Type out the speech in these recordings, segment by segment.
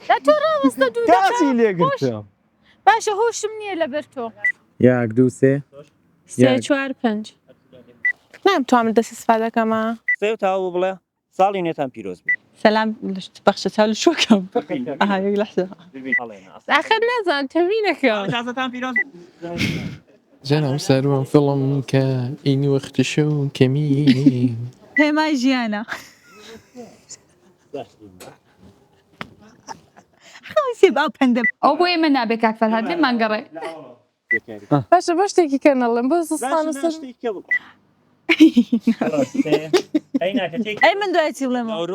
لا تۆ ڕاوەستە دوو کاسی لێگرتم باشە هۆشم نییە لەبەر تۆ 1 2 3 سێ چوار پێنج نامتوانم دەست استفادە کەمە سێ و تاوە بڵێ ساڵی نێتان پیرۆز بێت سلام بخشة هالو شو كم هاي لحظة آخر نازان تەمینەکە تازەتان پیرۆز جنم سروم فيلم كإني وقت شو كمين هي ما جيانا خلاص يبقى بندم ئەو بۆیە من نابێت کاک فەرهاد لێ مانگەڕێ باشە بۆ شتێکی کەنەڵێم بۆ زستانە سەر اي من دواتي ولا ما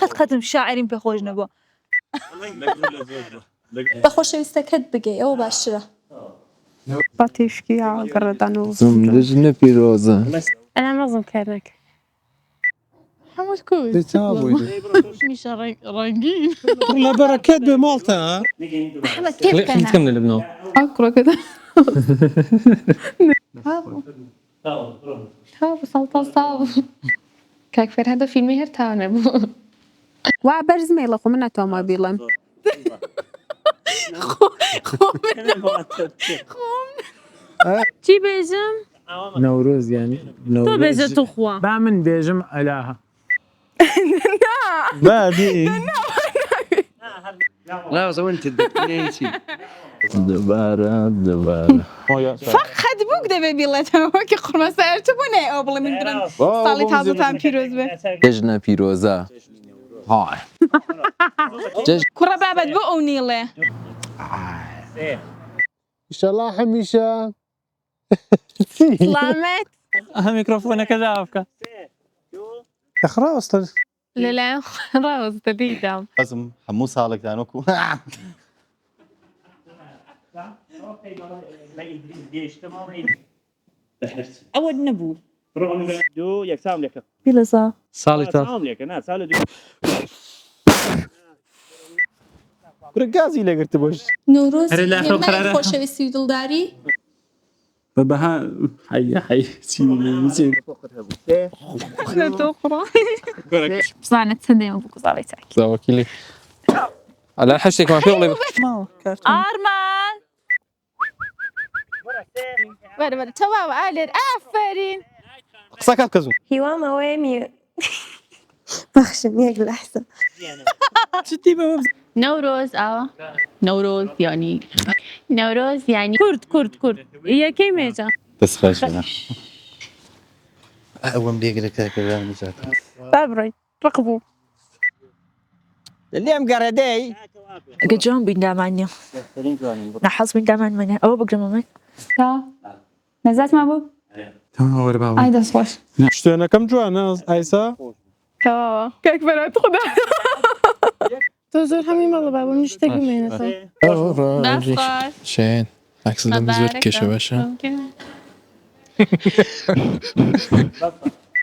قد ختم شاعرين بخوج نبو بە خۆشەویستەکەت بگەی ئەوە باشترە بە تیشکی گەڕێدان و زمرجنا بيروزة ئەنا مەزم کارنەکە هەمووت کوت مش رنگين لا بركات بمالطا محمد كيف كان نكمل لبنان ئاکڕە كده تاو سەڵتە ساو کاک فەرهادە فیلمی هەر تاوانە بوو وا بەرزمێڵە خۆ من ناتوانم بیڵێم چی بێژم نوروز يعني تۆ بێژە تو خوا با من بيجم الاها بادي لا وانت تدقنيتي دبارة فقط بوك دبي بيلاتها وكي خرما سألت بني أو بلا من درن صالي تازو فهم بيروز به ججنا بيروزة هاي كرة بابد بو أونيلة ان شاء الله حميشة سلامت ميكروفونك كذا اخرى اصلا لەلایەن ڕاوەستە دیدام لازم هەموو ساڵێکدان وەکو أود نبو دوو یەکسام لێکە بيلزا ساڵی تا سام لێکە نا ساڵە دوو ورگازی لێگرتە بۆش نوروز هەرێ لە ئاخر قەرارە. خۆشەویستی و دڵداری بەها حي تۆ خوڕا بزانت چەندێمە بوو گوزاڵی چاکی زاوكيلي على حشتك ما في والله أرمان بەرە بەرە تەواوە ئالێر ئافەرین قسەکەت کەزوو هیوامەوەی بەخشن یەک لەحظە نوروز نوروز يعني نوروز يعني کورد یەکەی مێجە بس خاشنا ئەوەم لێگرەکە کەدا نجات با بڕۆیت ڕقبوو لێم گەڕێدەی قجون بين دامانيا نحس بين دامان مني أو بقدر مامك تا نەزات ما بوو ئای دەست خۆش شتێنەکەم جوانە ئایسا تەواوە کاک فەرهاد خدا تۆ زۆر هەمی مەڵە با بۆ من شتێکی مێنێتەوە دەست خۆش شين عكس اللي مزبط كيشة باشا ممكن